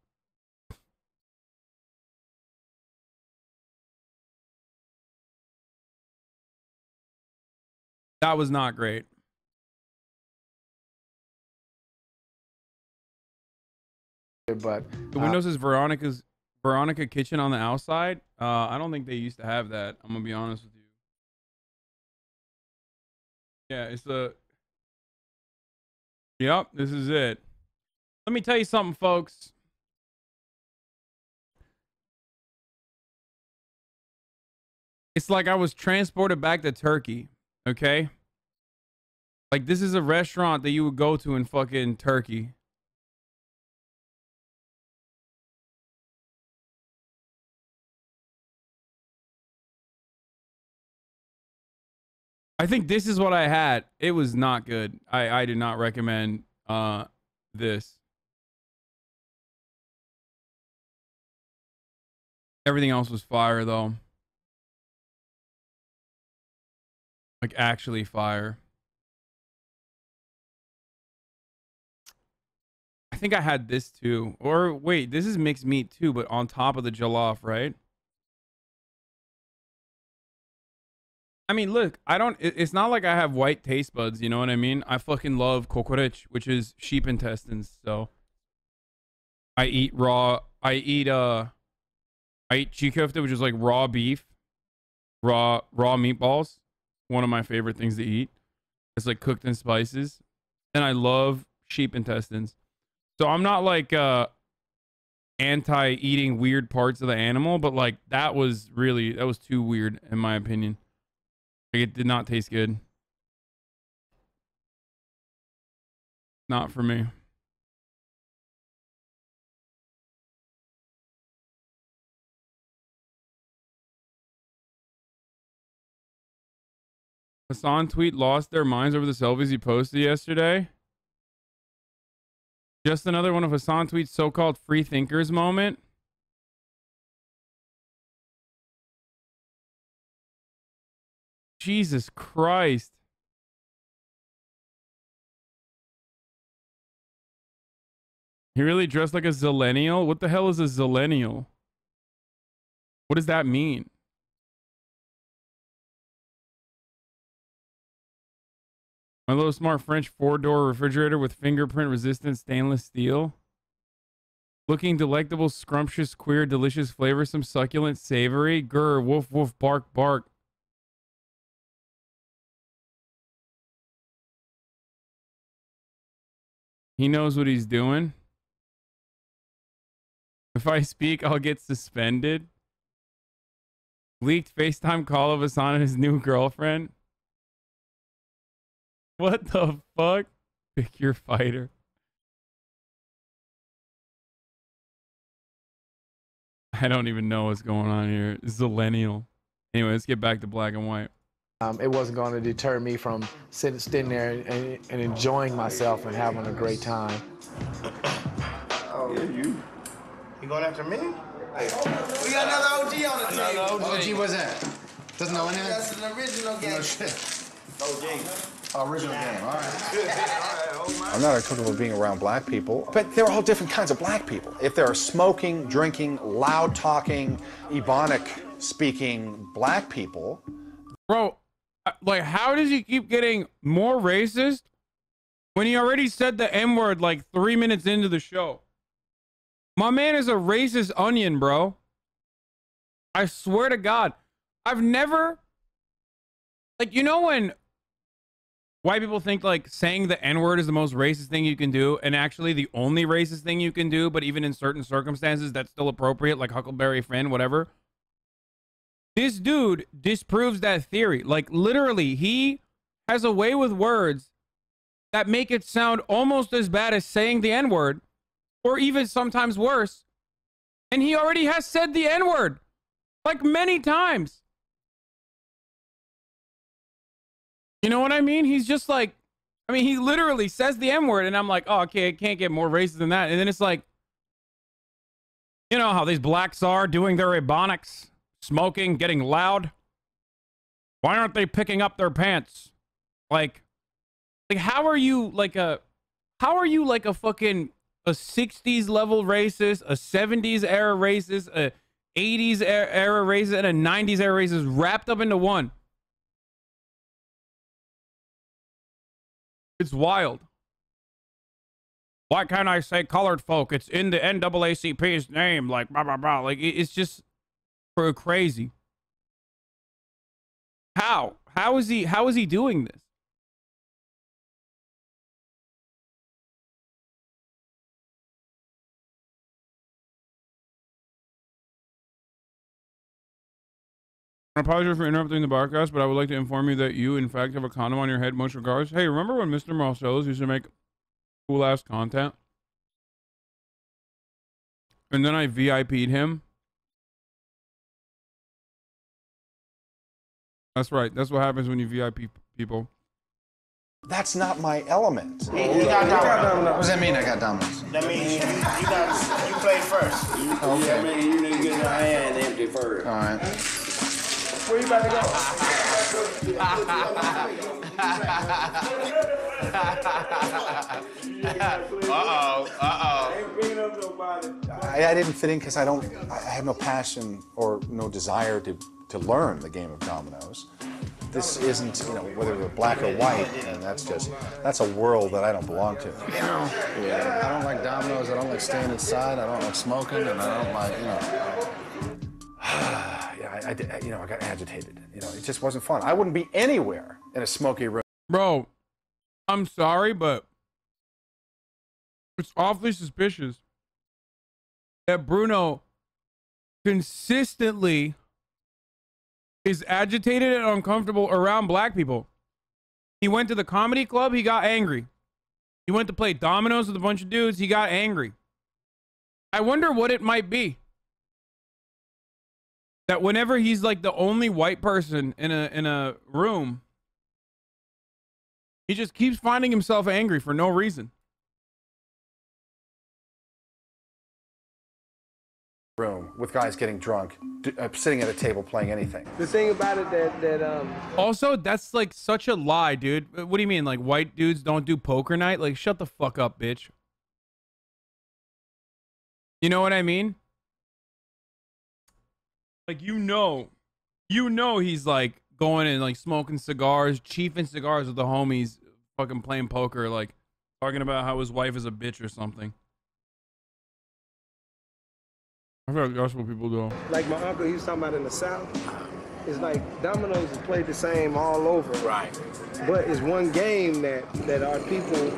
That was not great. But the window says Veronica Kitchen on the outside. I don't think they used to have that. I'm gonna be honest with you. Yeah, it's a... Yep, this is it. Let me tell you something, folks. It's like I was transported back to Turkey, okay? Like, this is a restaurant that you would go to in fucking Turkey. I think this is what I had. It was not good. I do not recommend this. Everything else was fire though. Like actually fire. I think I had this too. Or wait, this is mixed meat too, but on top of the jollof, right? I mean, look, I don't. It's not like I have white taste buds. You know what I mean? I fucking love kokoreç, which is sheep intestines. So I eat raw. I eat çiğ köfte, which is like raw beef, raw meatballs. One of my favorite things to eat. It's like cooked in spices, and I love sheep intestines. So I'm not like anti eating weird parts of the animal, but like that was too weird in my opinion. Like it did not taste good. Not for me. Hasan tweet lost their minds over the selfies he posted yesterday. Just another one of Hasan tweet's so-called free thinkers moment. Jesus Christ. He really dressed like a zillennial? What the hell is a zillennial? What does that mean? My little smart French 4-door refrigerator with fingerprint resistant stainless steel. Looking delectable, scrumptious, queer, delicious, flavorsome, succulent, savory. Grr, woof, woof, bark, bark. He knows what he's doing. If I speak, I'll get suspended. Leaked FaceTime call of Hasan and his new girlfriend. What the fuck? Pick your fighter. I don't even know what's going on here. Zillennial. Anyway, let's get back to black and white. It wasn't going to deter me from sitting there and enjoying myself and having a great time. Oh, yeah, you going after me? Hey, we got another OG on the table. OG, what's that? Doesn't know anything? That's an original game. No shit. OG. Original game, all right. I'm not uncomfortable being around black people, but they're all different kinds of black people. If there are smoking, drinking, loud talking, Ebonic speaking black people. Bro, like, how does he keep getting more racist when he already said the N-word like 3 minutes into the show? My man is a racist onion, bro. I swear to God. I've never, like, you know when white people think like saying the N-word is the most racist thing you can do, and actually the only racist thing you can do, but even in certain circumstances that's still appropriate, like Huckleberry Finn, whatever. This dude disproves that theory. Like, literally, he has a way with words that make it sound almost as bad as saying the N-word, or even sometimes worse. And he already has said the N-word like many times. You know what I mean? He's just like, I mean, he literally says the N-word, and I'm like, oh, okay, it can't get more racist than that. And then it's like, you know how these blacks are doing their ebonics, smoking, getting loud. Why aren't they picking up their pants? Like how are you like a fucking a 60s level racist, a 70s era racist, a 80s era racist, and a 90s era racist wrapped up into one? It's wild. Why can't I say colored folk? It's in the NAACP's name. Like, blah, blah, blah. Like, it's just for crazy. How is he doing this? I apologize for interrupting the broadcast, but I would like to inform you that you, in fact, have a condom on your head. Most regards. Hey, remember when Mr. Marcellos used to make cool-ass content? And then I VIP'd him? That's right. That's what happens when you VIP people. That's not my element. Hey, you got dominance. What does that mean, I got dominance? That means you played first. Okay. That means you didn't get your hand empty first. All right. Where you about to go? I didn't fit in because I have no passion or no desire to learn the game of dominoes. this isn't, you know, whether we're black or white, and that's a world that I don't belong to. You know, yeah. I don't like dominoes, I don't like staying inside, I don't like smoking, and I don't like, you know. I got agitated. You know, it just wasn't fun. I wouldn't be anywhere in a smoky room. Bro, I'm sorry, but it's awfully suspicious that Bruno consistently is agitated and uncomfortable around black people. He went to the comedy club, he got angry. He went to play dominoes with a bunch of dudes, he got angry. I wonder what it might be. That whenever he's like the only white person in a room, he just keeps finding himself angry for no reason. Room with guys getting drunk, sitting at a table playing anything. The thing about it Also, that's like such a lie, dude. What do you mean, like white dudes don't do poker night? Like, shut the fuck up, bitch. You know what I mean? Like, you know he's like going and like smoking cigars, chiefing cigars with the homies, fucking playing poker, like talking about how his wife is a bitch or something. I feel like that's what people do. like my uncle, he was talking about in the South, it's like dominoes is played the same all over. Right. But it's one game that our people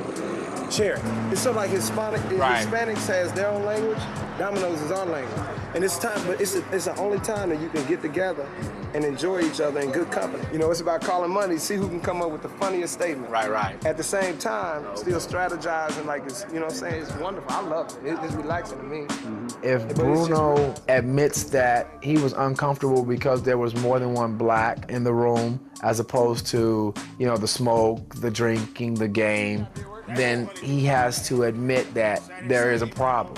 share. It's sort of like Hispanics has their own language, dominoes is our language. And it's time, but it's the only time that you can get together and enjoy each other in good company. You know, it's about calling money, see who can come up with the funniest statement. Right. At the same time, still strategizing, like, it's, you know what I'm saying? It's wonderful. I love it. It's relaxing to me. If Bruno admits that he was uncomfortable because there was more than one black in the room, as opposed to, you know, the smoke, the drinking, the game, then he has to admit that there is a problem.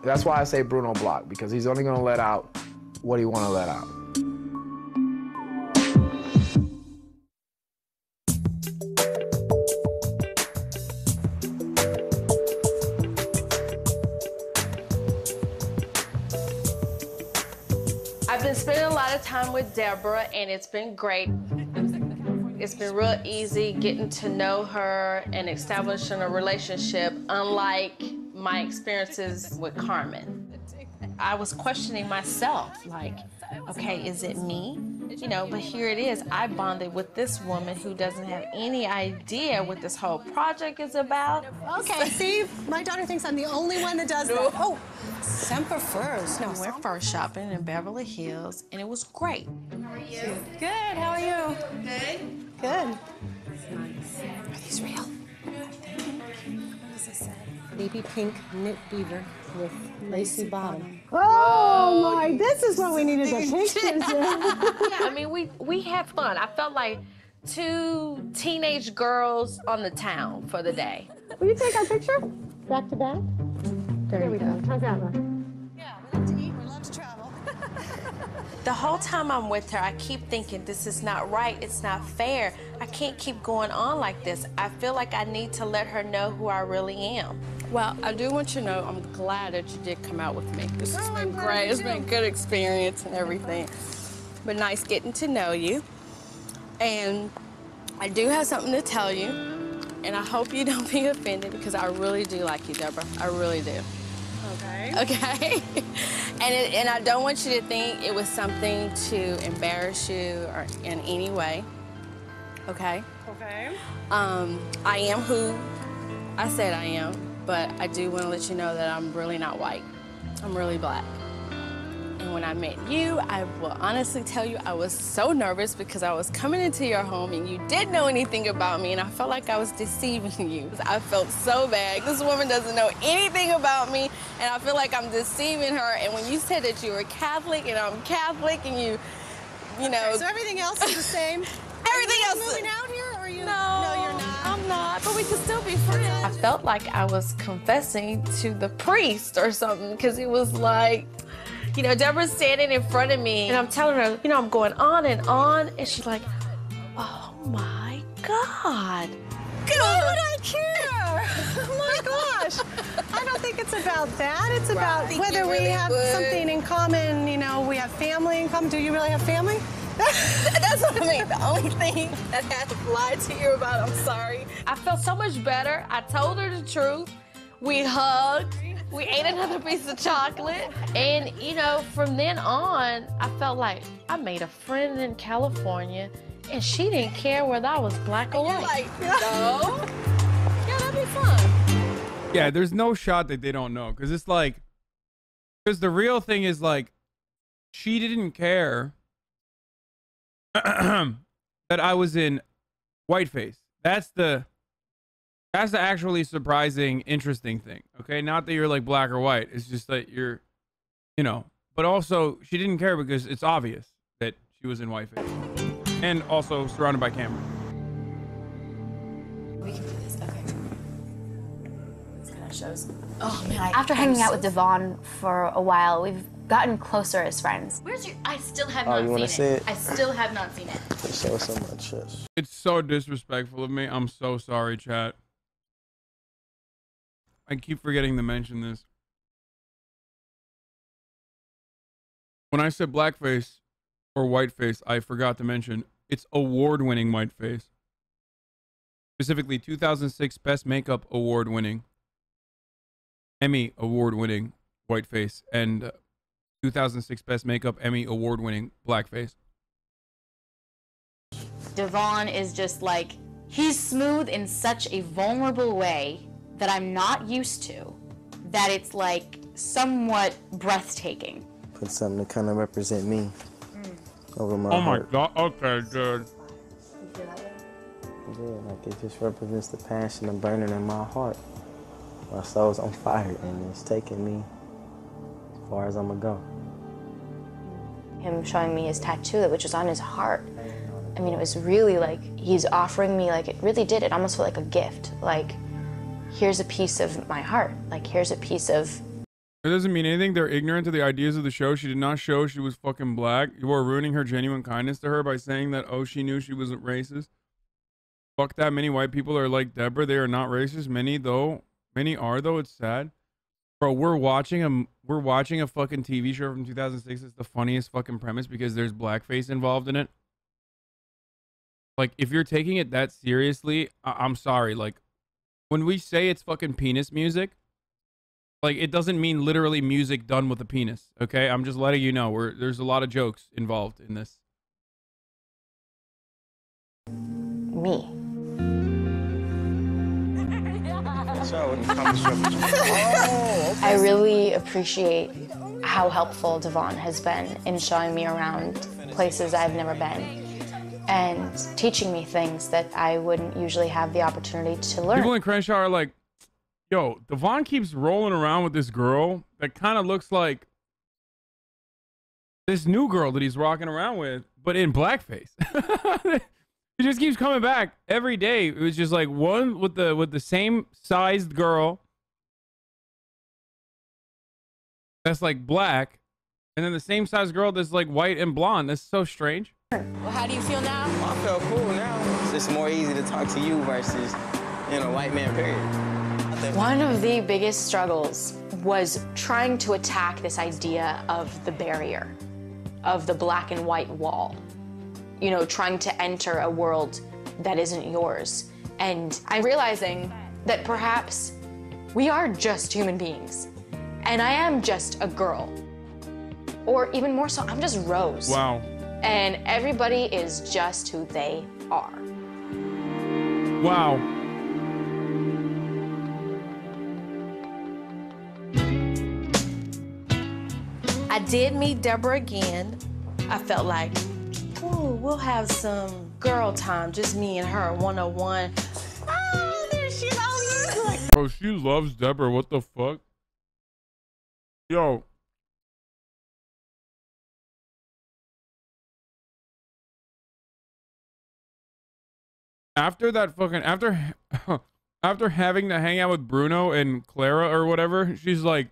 That's why I say Bruno block, because he's only gonna let out what he wanna let out. I've been spending a lot of time with Deborah, and it's been great. It's been real easy getting to know her and establishing a relationship, unlike my experiences with Carmen. I was questioning myself, like, okay, is it me? You know, but here it is. I bonded with this woman who doesn't have any idea what this whole project is about. Okay, see, my daughter thinks I'm the only one that does that. Oh, Semper Furs. No, we went fur shopping in Beverly Hills, and it was great. How are you? Good, how are you? Good. Good. Are these real? What does it say? Baby pink knit beaver with lacy bottom. Oh my, this is what we needed the pictures in. Yeah, I mean, we had fun. I felt like two teenage girls on the town for the day. Will you take our picture? Back to back? There we go. How's that look? Yeah, we love to eat, we love to travel. The whole time I'm with her, I keep thinking, this is not right, it's not fair. I can't keep going on like this. I feel like I need to let her know who I really am. Well, I do want you to know I'm glad that you did come out with me. This has been great. It's been a good experience and everything. But nice getting to know you. And I do have something to tell you. And I hope you don't be offended because I really do like you, Deborah. I really do. Okay. Okay? And I don't want you to think it was something to embarrass you or in any way. Okay? Okay. I am who I said I am. But I do want to let you know that I'm really not white. I'm really black. And when I met you, I will honestly tell you I was so nervous because I was coming into your home and you didn't know anything about me and I felt like I was deceiving you. I felt so bad. This woman doesn't know anything about me and I feel like I'm deceiving her. And when you said that you were Catholic and I'm Catholic and you know. Okay, so everything else is the same? Everything else is. Moving out here or are you? No, you're not. I'm not, but we can still be friends. I felt like I was confessing to the priest or something because it was like, you know, Deborah's standing in front of me and I'm telling her, you know, I'm going on and she's like, oh my God. Why would I care? Oh my gosh. I don't think it's it's about that. It's about whether we really have would. something in common. You know, we have family in common. Do you really have family? That's what I mean. The only thing that I had to lie to you about, I'm sorry. I felt so much better. I told her the truth. We hugged. We ate another piece of chocolate. And, you know, from then on, I felt like I made a friend in California, and she didn't care whether I was black or white. Like, no. Yeah, that'd be fun. Yeah, there's no shot that they don't know. Because it's like, because the real thing is like, she didn't care that I was in whiteface. That's the actually surprising, interesting thing. Okay, not that you're like black or white. It's just that you're, you know. But also, she didn't care because it's obvious that she was in whiteface, and also surrounded by cameras. We can do this. Okay. This kind of shows. Oh man! After hanging out with Devon for a while, we've gotten closer as friends. Where's your? I still have not seen it. I still have not seen it. Show so much. It's so disrespectful of me. I'm so sorry, chat. I keep forgetting to mention this. When I said blackface or whiteface, I forgot to mention it's award-winning whiteface. Specifically, 2006 Best Makeup Award-winning, Emmy Award-winning whiteface, and 2006 Best Makeup Emmy Award-winning blackface. Devon is just like, he's smooth in such a vulnerable way that I'm not used to, that it's like somewhat breathtaking. Put something to kind of represent me over my Oh my heart. god, okay, good. Yeah, like it just represents the passion and burning in my heart. My soul's on fire and it's taking me as far as I'm gonna go. Him showing me his tattoo, which was on his heart. I mean, it was really like, he's offering me, like, it really did. It almost felt like a gift. Like, here's a piece of my heart. Like, here's a piece of... It doesn't mean anything. They're ignorant to the ideas of the show. She did not show she was fucking black. You are ruining her genuine kindness to her by saying that, oh, she knew she wasn't racist. Fuck that. Many white people are like Deborah. They are not racist. Many are, though. It's sad. Bro, we're watching a fucking TV show from 2006. It's the funniest fucking premise because there's blackface involved in it. Like, if you're taking it that seriously, I'm sorry. Like, when we say it's fucking penis music, like, it doesn't mean literally music done with a penis, okay? I'm just letting you know. There's a lot of jokes involved in this. Me. I really appreciate how helpful Devon has been in showing me around places I've never been and teaching me things that I wouldn't usually have the opportunity to learn. People in Crenshaw are like, yo, Devon keeps rolling around with this girl that kind of looks like this new girl that he's rocking around with, but in blackface. He just keeps coming back every day. It was just like one with the same sized girl that's like black, and then the same sized girl that's like white and blonde. That's so strange. Well, how do you feel now? I feel cool now. It's just more easy to talk to you versus, you know, white man, period. One of the biggest struggles was trying to attack this idea of the barrier, of the black and white wall. You know, trying to enter a world that isn't yours. And I'm realizing that perhaps we are just human beings. And I am just a girl. Or even more so, I'm just Rose. Wow. And everybody is just who they are. Wow. I did meet Deborah again. I felt like, ooh, we'll have some girl time, just me and her, one-on-one. Oh, there's shit on you. Bro, she loves Deborah. What the fuck? Yo. After that fucking, after having to hang out with Bruno and Clara or whatever, she's like,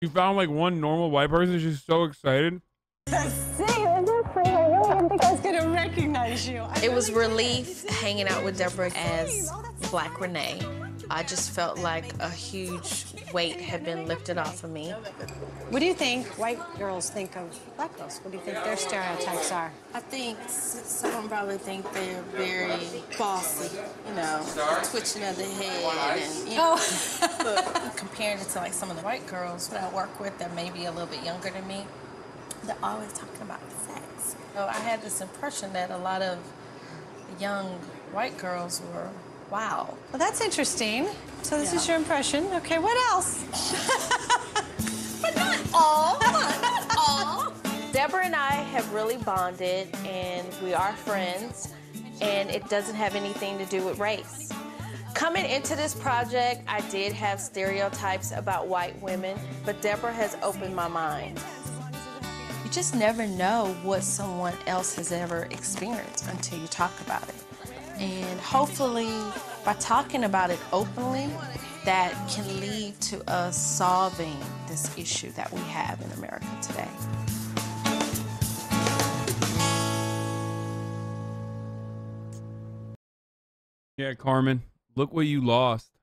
she found like one normal white person. She's so excited. I really didn't think I was gonna recognize you. It was relief hanging out with Deborah as Black Renee. I just felt like a huge weight had been lifted off of me. What do you think white girls think of black girls? What do you think their stereotypes are? I think some of them probably think they're very bossy, you know, twitching of the head and, you know. But comparing it to like some of the white girls that I work with that may be a little bit younger than me, they're always talking about sex. So I had this impression that a lot of young white girls were wild. Well, that's interesting. So this is your impression. Okay, what else? But not all. Not all. Deborah and I have really bonded, and we are friends, and it doesn't have anything to do with race. Coming into this project, I did have stereotypes about white women, but Deborah has opened my mind. You just never know what someone else has ever experienced until you talk about it. And hopefully, by talking about it openly, that can lead to us solving this issue that we have in America today. Yeah, Carmen, look what you lost.